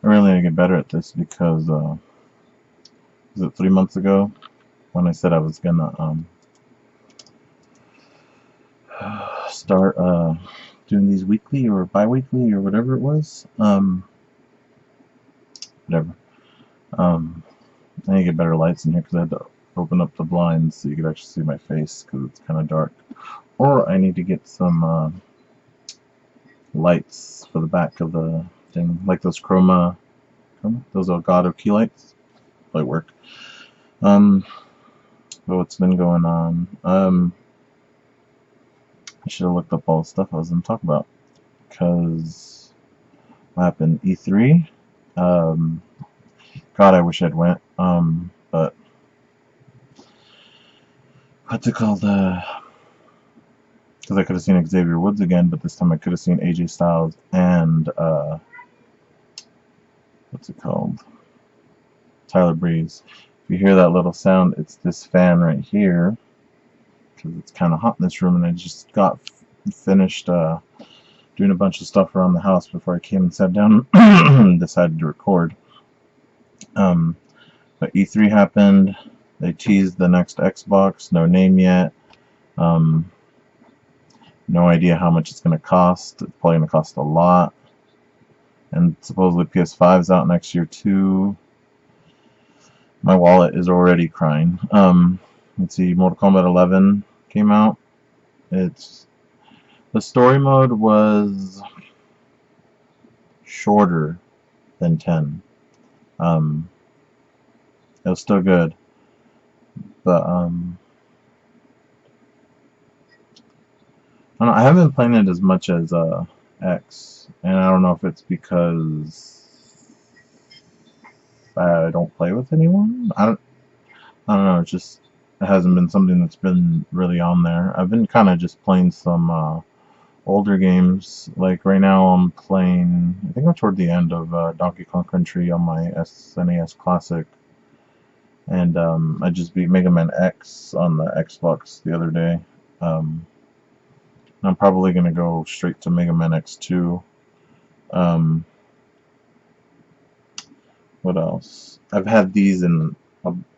I really need to get better at this because was it 3 months ago when I said I was gonna start doing these weekly or bi-weekly or whatever it was. Whatever. I need to get better lights in here because I had to open up the blinds so you could actually see my face because it's kind of dark. Or I need to get some lights for the back of the thing, like those those Elgato key lights. Might work. But what's been going on? I should have looked up all the stuff I was going to talk about. Because what happened? E3. God, I wish I'd went. But what's it called? Because I could have seen Xavier Woods again, but this time I could have seen AJ Styles and what's it called? Tyler Breeze. If you hear that little sound, it's this fan right here because it's kind of hot in this room, and I just got finished doing a bunch of stuff around the house before I came and sat down and decided to record. But E3 happened. They teased the next Xbox. No name yet. No idea how much it's going to cost. It's probably going to cost a lot. And supposedly PS5's out next year too. My wallet is already crying. Let's see. Mortal Kombat 11 came out. The story mode was shorter than 10. It was still good, but I don't know, I haven't been playing it as much as X, and I don't know if it's because I don't play with anyone. I don't know. It hasn't been something that's been really on there. I've been kind of just playing some older games. Like right now, I'm playing. I think I'm toward the end of Donkey Kong Country on my SNES Classic. And I just beat Mega Man X on the Xbox the other day. I'm probably going to go straight to Mega Man X2. What else? I've had these in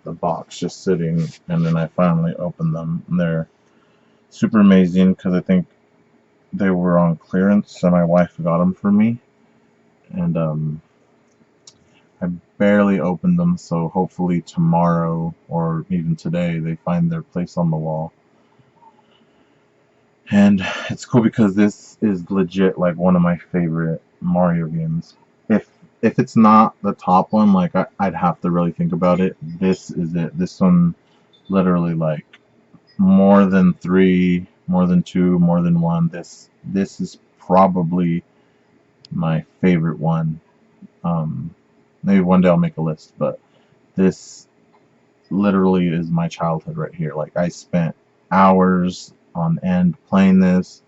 the box just sitting, and then I finally opened them. And they're super amazing because I think they were on clearance, and my wife got them for me. And I barely opened them, so hopefully tomorrow or even today they find their place on the wall. And it's cool because this is legit like one of my favorite Mario games. If it's not the top one, like I'd have to really think about it. This is it. This one literally like more than 3, more than 2, more than 1. This is probably my favorite one. Maybe one day I'll make a list, but this literally is my childhood right here. Like I spent hours on end playing this,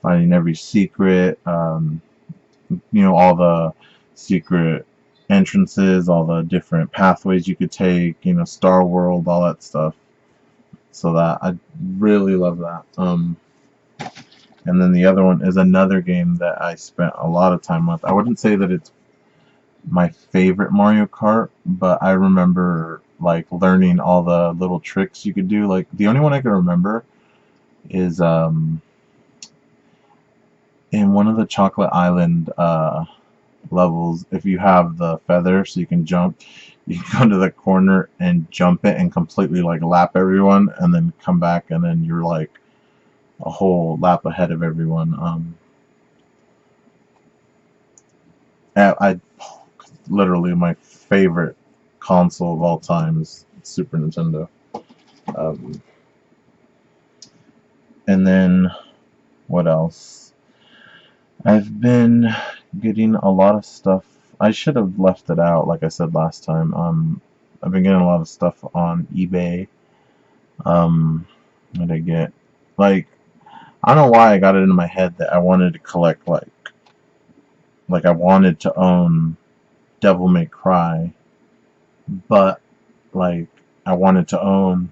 finding every secret, all the secret entrances, all the different pathways you could take, Star World, all that stuff. So that I really love that. And then the other one is another game that I spent a lot of time with. I wouldn't say that it's my favorite Mario Kart, but I remember like learning all the little tricks you could do. Like the only one I can remember is in one of the Chocolate Island levels, if you have the feather so you can jump, you can go to the corner and jump it and completely like lap everyone and then come back, and then you're like a whole lap ahead of everyone. I literally my favorite console of all time is Super Nintendo. And then what else? I've been getting a lot of stuff. I should have left it out like I said last time. I've been getting a lot of stuff on eBay. What did I get? Like, I don't know why I got it in my head that I wanted to collect like I wanted to own Devil May Cry, but like I wanted to own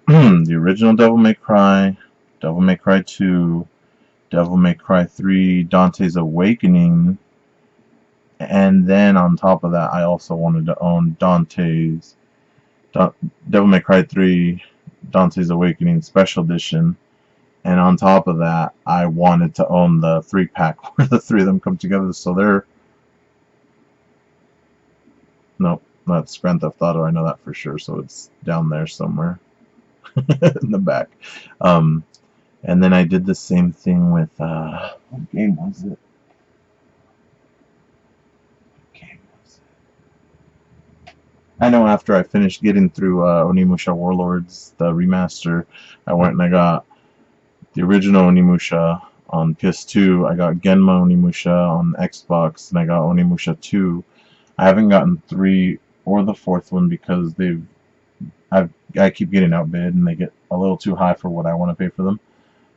the original Devil May Cry, Devil May Cry 2, Devil May Cry 3, Dante's Awakening, And then on top of that, I also wanted to own Devil May Cry 3 Dante's Awakening Special Edition. And on top of that, I wanted to own the 3-pack where the three of them come together. So they're... Nope, that's Grand Theft Auto. I know that for sure. So it's down there somewhere in the back. And then I did the same thing with... what game was it? I know after I finished getting through Onimusha Warlords, the remaster, I went and I got the original Onimusha on PS2. I got Genma Onimusha on Xbox, and I got Onimusha 2. I haven't gotten 3 or the 4th one because I keep getting outbid and they get a little too high for what I want to pay for them.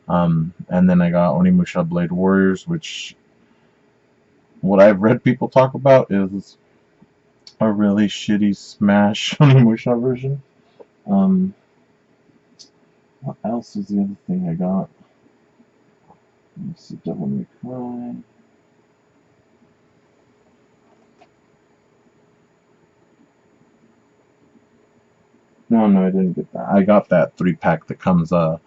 And then I got Onimusha Blade Warriors, which what I've read people talk about is a really shitty Smash Onimusha version. What else is the other thing I got? Let me see, Devil May Cry. No, I didn't get that. I got that 3-pack that comes Mortal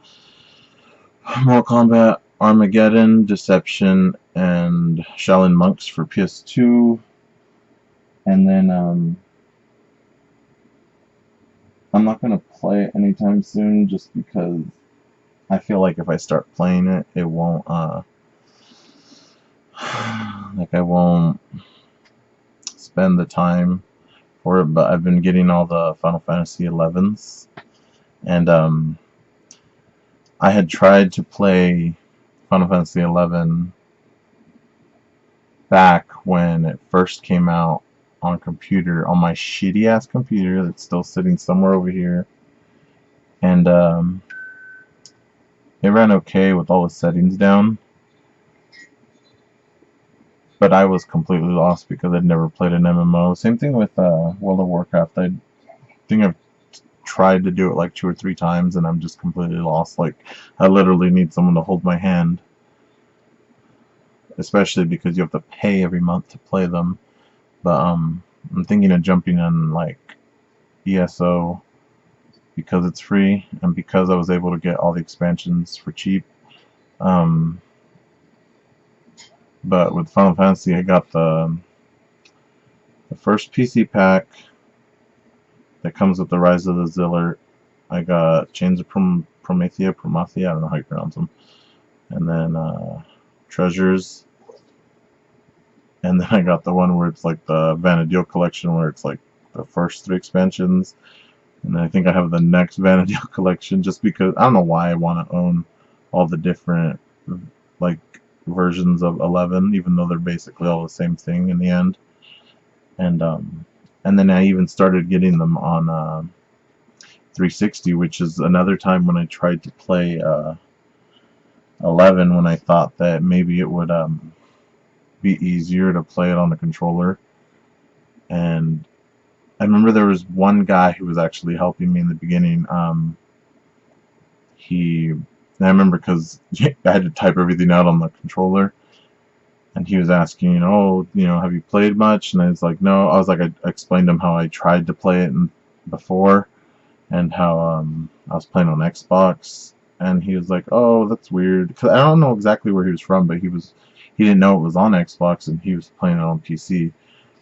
Kombat, Armageddon, Deception, and Shaolin Monks for PS2. And then I'm not going to play it anytime soon just because I feel like if I start playing it, it won't, like I won't spend the time for it, but I've been getting all the Final Fantasy 11s, and I had tried to play Final Fantasy 11 back when it first came out on computer, on my shitty ass computer that's still sitting somewhere over here, and it ran okay with all the settings down, but I was completely lost because I'd never played an MMO. Same thing with World of Warcraft. I think I've tried to do it like 2 or 3 times and I'm just completely lost. Like, I literally need someone to hold my hand, especially because you have to pay every month to play them. But I'm thinking of jumping on like ESO because it's free and because I was able to get all the expansions for cheap. But with Final Fantasy, I got the first PC pack that comes with the Rise of the Zillert. I got Chains of Promathia, I don't know how you pronounce them. And then Treasures. And then I got the one where it's like the Vana'diel collection, where it's like the first 3 expansions. And then I think I have the next Vana'diel collection just because I don't know why I want to own all the different like versions of 11, even though they're basically all the same thing in the end. And then I even started getting them on 360, which is another time when I tried to play 11 when I thought that maybe it would be easier to play it on the controller. And I remember there was one guy who was actually helping me in the beginning. I remember because I had to type everything out on the controller, and he was asking, have you played much? And I was like, no. I was like, I explained to him how I tried to play it before, and how I was playing on Xbox, and he was like, oh, that's weird. Because I don't know exactly where he was from, but he didn't know it was on Xbox, and he was playing it on PC.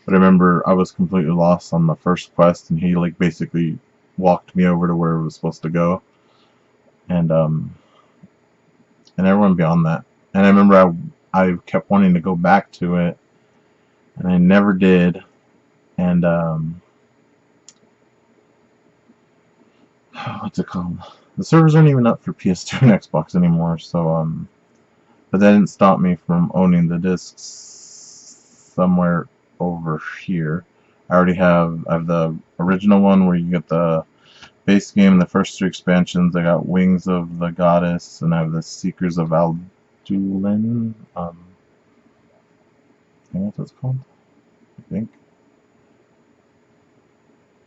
But I remember I was completely lost on the first quest, and he like basically walked me over to where it was supposed to go, and everyone beyond that. And I remember I kept wanting to go back to it, and I never did. And what's it called? The servers aren't even up for PS2 and Xbox anymore, so but that didn't stop me from owning the discs somewhere over here. I have the original one where you get the base game, the first 3 expansions. I got Wings of the Goddess, and I have the Seekers of Alduin. I think that's what it's called. I think.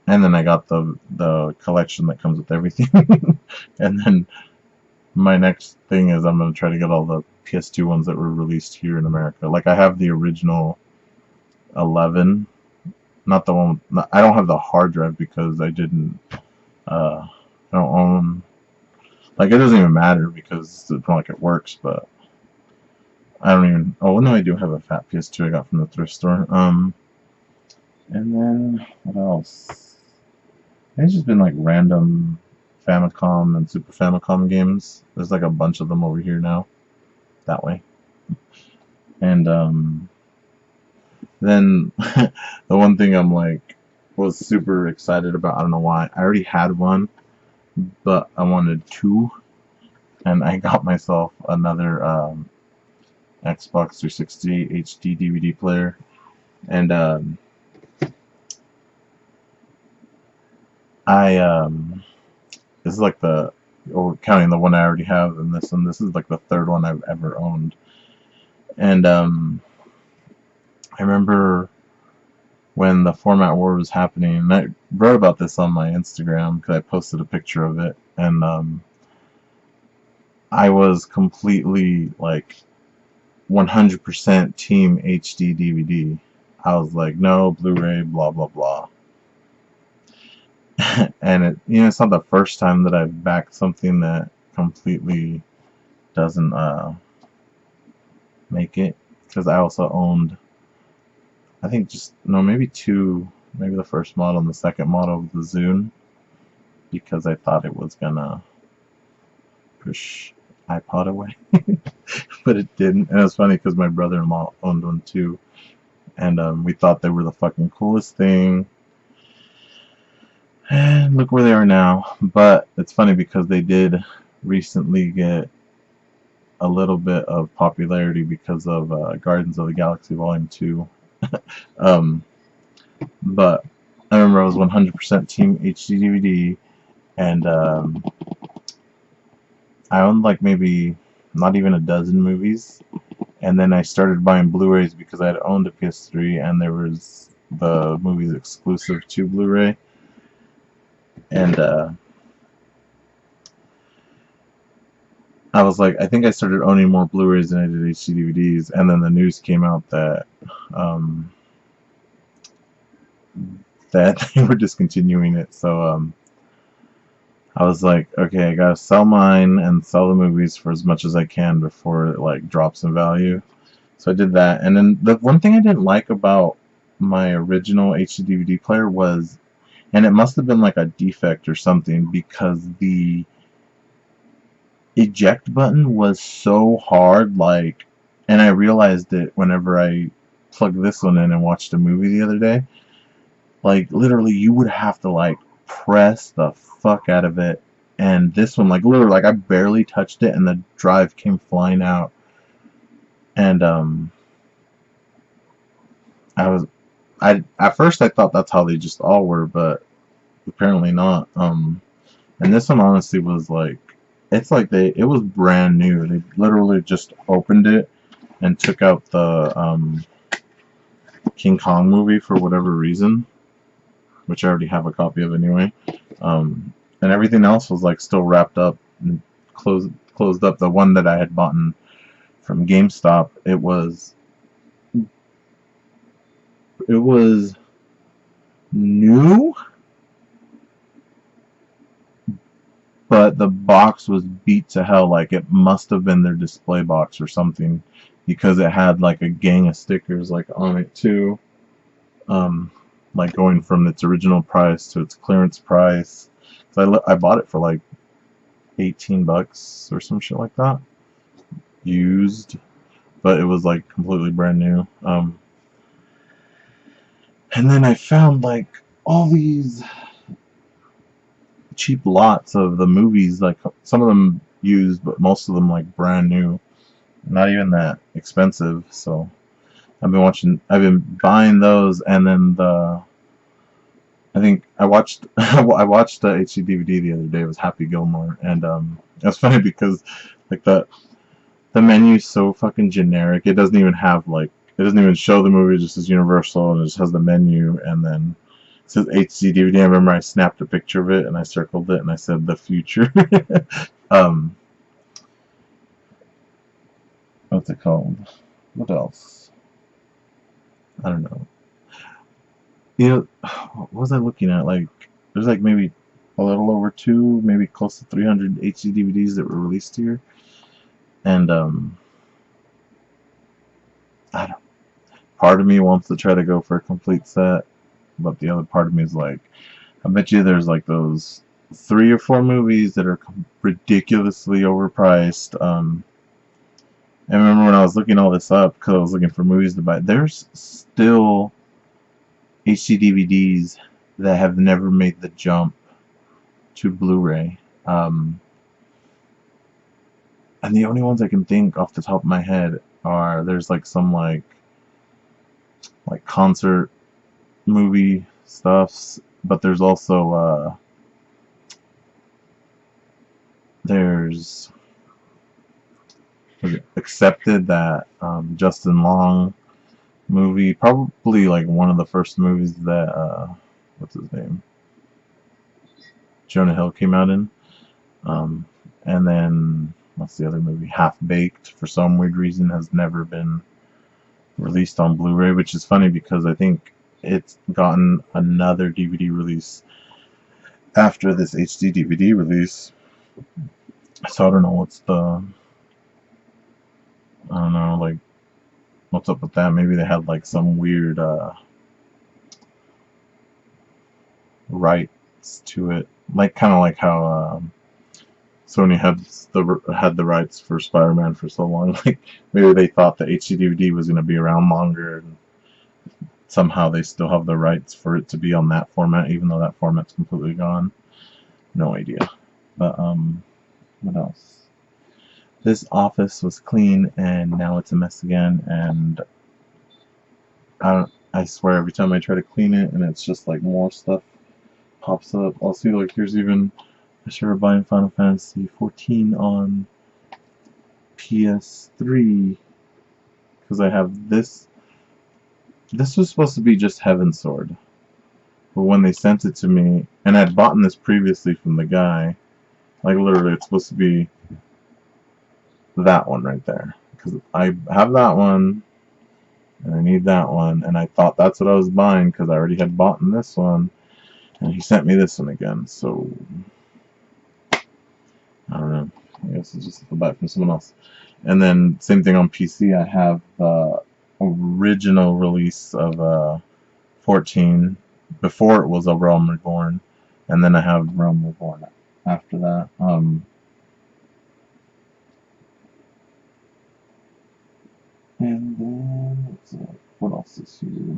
And then I got the collection that comes with everything. And then my next thing is I'm going to try to get all the PS2 ones that were released here in America. Like, I have the original 11. Not the one. I don't have the hard drive because I didn't. I don't own. Like it doesn't even matter because it's not like it works. But I don't even. Oh no, I do have a fat PS2 I got from the thrift store. And then what else? It's just been like random Famicom and Super Famicom games. There's like a bunch of them over here now. That way. And then the one thing I'm like was super excited about. I don't know why. I already had one, but I wanted two, and I got myself another Xbox 360 HD DVD player, and I this is like the counting the one I already have, and this one. This is like the third one I've ever owned, and I remember when the format war was happening, and I wrote about this on my Instagram because I posted a picture of it, and I was completely like 100% team HD DVD. I was like, no, Blu-ray, blah blah blah. And it's not the first time that I've backed something that completely doesn't make it, because I also owned, I think just no, maybe two, maybe the first model and the second model of the Zune, because I thought it was gonna push iPod away, but it didn't. And it was funny because my brother-in-law owned one too, and we thought they were the fucking coolest thing. And look where they are now. But it's funny because they did recently get a little bit of popularity because of Guardians of the Galaxy Volume 2. um, but I remember I was 100% Team HD DVD, and I owned like maybe not even a dozen movies. And then I started buying Blu-rays because I had owned a PS3 and there was the movies exclusive to Blu-ray. And I was like, I think I started owning more Blu-rays than I did HD DVDs, and then the news came out that that they were discontinuing it. So I was like, okay, I gotta sell mine and sell the movies for as much as I can before it like drops in value. So I did that, and then the one thing I didn't like about my original HD DVD player was, and it must have been like a defect or something, because the eject button was so hard, like, and I realized it whenever I plugged this one in and watched a movie the other day. Like, literally, you would have to, like, press the fuck out of it. And this one, like, literally, like, I barely touched it and the drive came flying out. And, at first I thought that's how they just all were, but apparently not. And this one honestly was like, it's like it was brand new. They literally just opened it and took out the King Kong movie for whatever reason, which I already have a copy of anyway. And everything else was like still wrapped up and closed up. The one that I had bought from GameStop, it was new, but the box was beat to hell. Like, it must have been their display box or something, because it had like a gang of stickers like on it too, like going from its original price to its clearance price. So I bought it for like $18 or some shit like that, used, but it was like completely brand new. And then I found like all these cheap lots of the movies, like some of them used, but most of them like brand new, not even that expensive. So I've been buying those, and then I think I watched I watched the HD DVD the other day. It was Happy Gilmore, and it's funny because like the menu's so fucking generic. It doesn't even have like, it doesn't even show the movie. It just says Universal, and it just has the menu, and then it says HD DVD. I remember I snapped a picture of it and I circled it and I said the future. What's it called? What else? I don't know. You know, what was I looking at? Like, there's like maybe a little over two, maybe close to 300 HD DVDs that were released here, and I don't. Part of me wants to try to go for a complete set, but the other part of me is like, I bet you there's like those 3 or 4 movies that are ridiculously overpriced. I remember when I was looking all this up because I was looking for movies to buy. There's still HD DVDs that have never made the jump to Blu-ray. And the only ones I can think off the top of my head are there's like some like concert movie stuffs, but there's also there's Accepted, that Justin Long movie, probably like one of the first movies that what's his name, Jonah Hill came out in. Um, and then what's the other movie? Half Baked, for some weird reason, has never been released on Blu-ray, which is funny because I think it's gotten another DVD release after this HD DVD release. So I don't know I don't know, like, what's up with that? Maybe they had like some weird rights to it, like kind of like how Sony had the rights for Spider-Man for so long. Like maybe they thought the HD DVD was going to be around longer, and somehow they still have the rights for it to be on that format, even though that format's completely gone. No idea. But what else? This office was clean, and now it's a mess again. And I swear every time I try to clean it, and it's just like more stuff pops up. I'll see, like, here's even, I started buying Final Fantasy 14 on PS3 because I have this. This was supposed to be just Heaven's Sword, but when they sent it to me, and I'd bought this previously from the guy, like literally it's supposed to be that one right there, because I have that one and I need that one, and I thought that's what I was buying because I already had bought this one, and he sent me this one again. So I don't know, I guess it's just a buy from someone else. And then same thing on PC, I have the original release of 14 before it was a Realm Reborn, and then I have Realm Reborn after that. And then what else is here?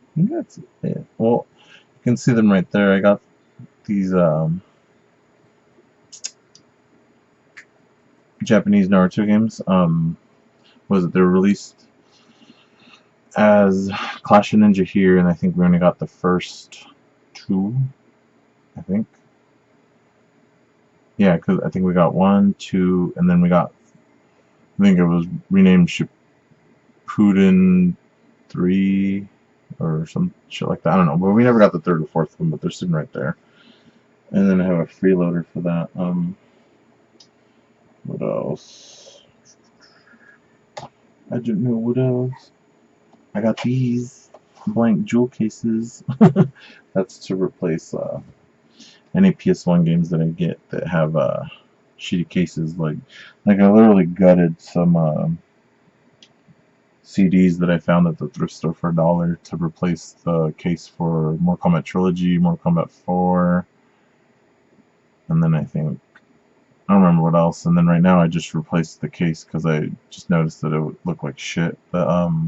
I think that's it. Well, you can see them right there. I got these Japanese Naruto games. Was it, they were released as Clash of Ninja here, and I think we only got the first 2. I think. Yeah, because I think we got 1, 2, and then we got, I think it was renamed Shippuden 3 or some shit like that. I don't know, but we never got the 3rd or 4th one, but they're sitting right there. And then I have a freeloader for that. What else? I don't know what else. I got these blank jewel cases. That's to replace any PS1 games that I get that have shitty cases. Like I literally gutted some CDs that I found at the thrift store for $1 to replace the case for Mortal Kombat Trilogy, Mortal Kombat 4, and then I think, I don't remember what else. And then right now I just replaced the case because I just noticed that it would look like shit. The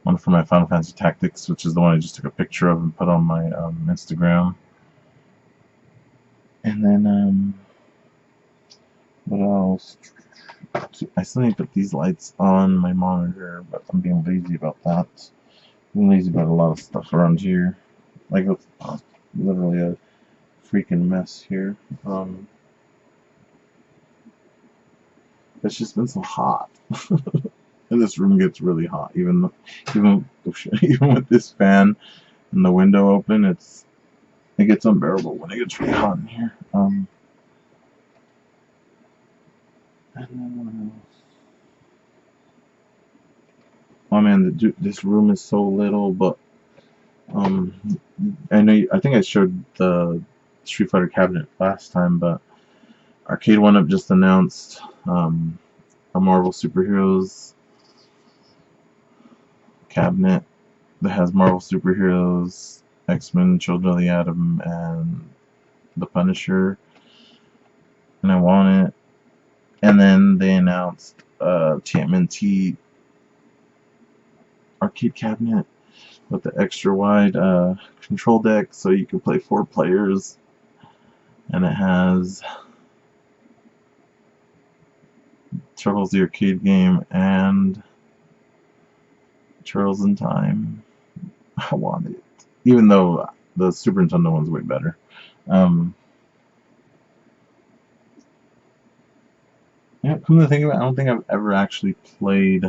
one for my Final Fantasy Tactics, which is the one I just took a picture of and put on my Instagram. And then what else? I still need to put these lights on my monitor, but I'm being lazy about that. I'm lazy about a lot of stuff around here. Like it's literally a freaking mess here. It's just been so hot. And this room gets really hot, even even with this fan and the window open. It gets unbearable when it gets really hot in here. Oh man, this room is so little, but I know. I think I showed the Street Fighter cabinet last time, but Arcade One Up just announced a Marvel Superheroes cabinet that has Marvel Superheroes, X-Men, Children of the Atom, and the Punisher, and I want it. And then they announced TMNT arcade cabinet with the extra wide control deck, so you can play 4 players, and it has Turtles the arcade game and Turtles in Time. I want it, even though the Super Nintendo one's way better. Yeah, come to think of it, I don't think I've ever actually played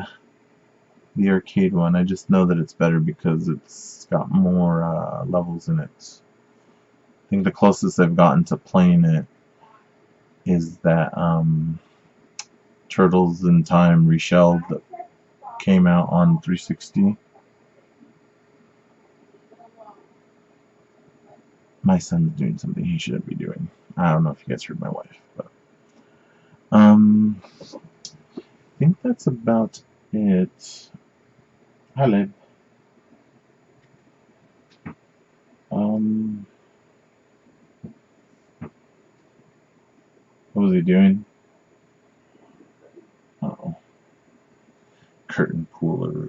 the arcade one. I just know that it's better because it's got more levels in it. I think the closest I've gotten to playing it is that Turtles in Time Reshelled that came out on 360. My son's doing something he shouldn't be doing. I don't know if you guys heard my wife, but I think that's about it. Hi, Lib. What was he doing? Uh-oh. Curtain cooler.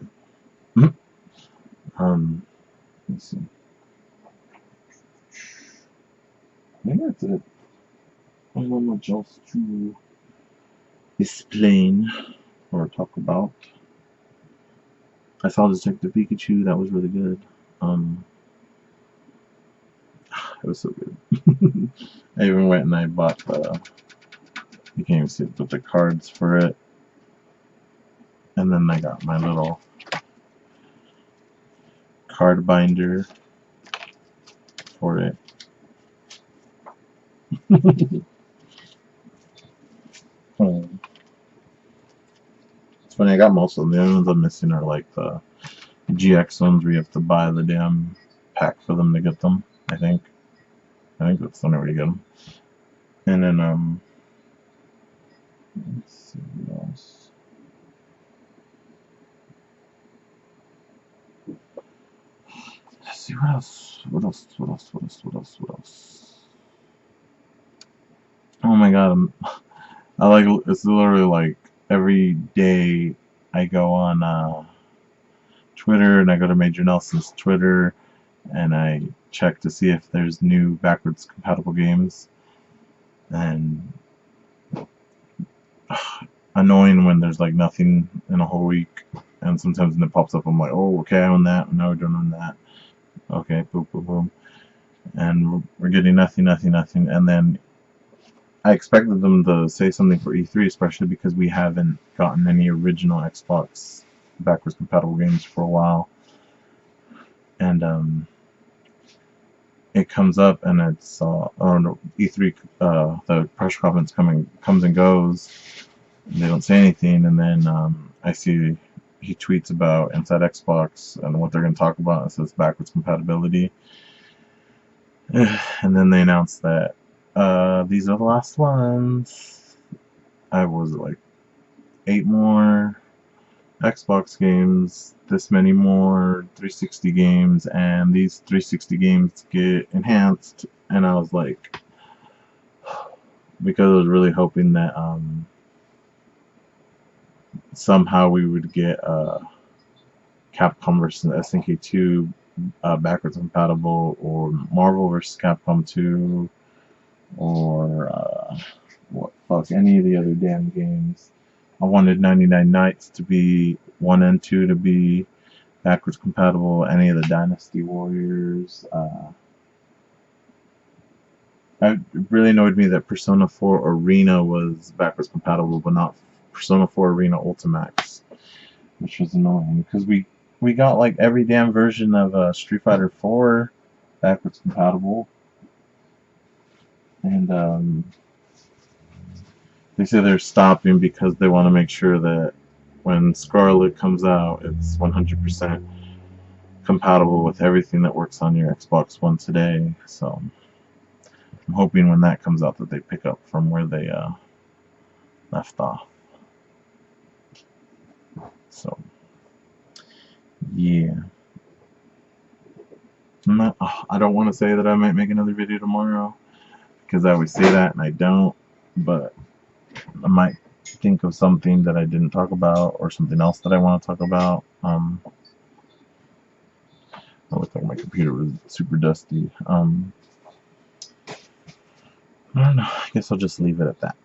Let's see. Maybe that's it. I don't know much else to explain or talk about. I saw Detective Pikachu. That was really good. It was so good. I even went and I bought you can't even see it, but the cards for it. And then I got my little card binder for it. It's funny, I got most of them. The only ones I'm missing are like the GX ones where you have to buy the damn pack for them to get them, I think. I think that's the only way to get them. And then, let's see what else. Let's see what else. What else? Oh my god, I like, it's literally like every day I go on Twitter and I go to Major Nelson's Twitter and I check to see if there's new backwards compatible games. And annoying when there's like nothing in a whole week, and sometimes when it pops up I'm like, oh, okay, I own that. No, I don't own that. Okay, boom, boom, boom. And we're getting nothing. And then I expected them to say something for E3, especially because we haven't gotten any original Xbox backwards compatible games for a while. And it comes up and it's oh no, E3 the press conference comes and goes. And they don't say anything, and then I see he tweets about Inside Xbox and what they're going to talk about. It says backwards compatibility, and then they announce that these are the last ones. I was like 8 more Xbox games, this many more 360 games, and these 360 games get enhanced. And I was like, because I was really hoping that somehow we would get Capcom versus SNK 2 backwards compatible, or Marvel versus Capcom 2, or any of the other damn games. I wanted 99 Nights to be 1 and 2 to be backwards compatible. Any of the Dynasty Warriors. It really annoyed me that Persona 4 Arena was backwards compatible, but not Persona 4 Arena Ultimax, which was annoying because we got like every damn version of Street Fighter 4 backwards compatible, and They say they're stopping because they want to make sure that when Scarlet comes out, it's 100% compatible with everything that works on your Xbox One today. So I'm hoping when that comes out that they pick up from where they left off. So yeah, I don't want to say that I might make another video tomorrow because I always say that and I don't, but I might think of something that I didn't talk about or something else that I want to talk about. It looked like my computer was super dusty. I don't know. I guess I'll just leave it at that.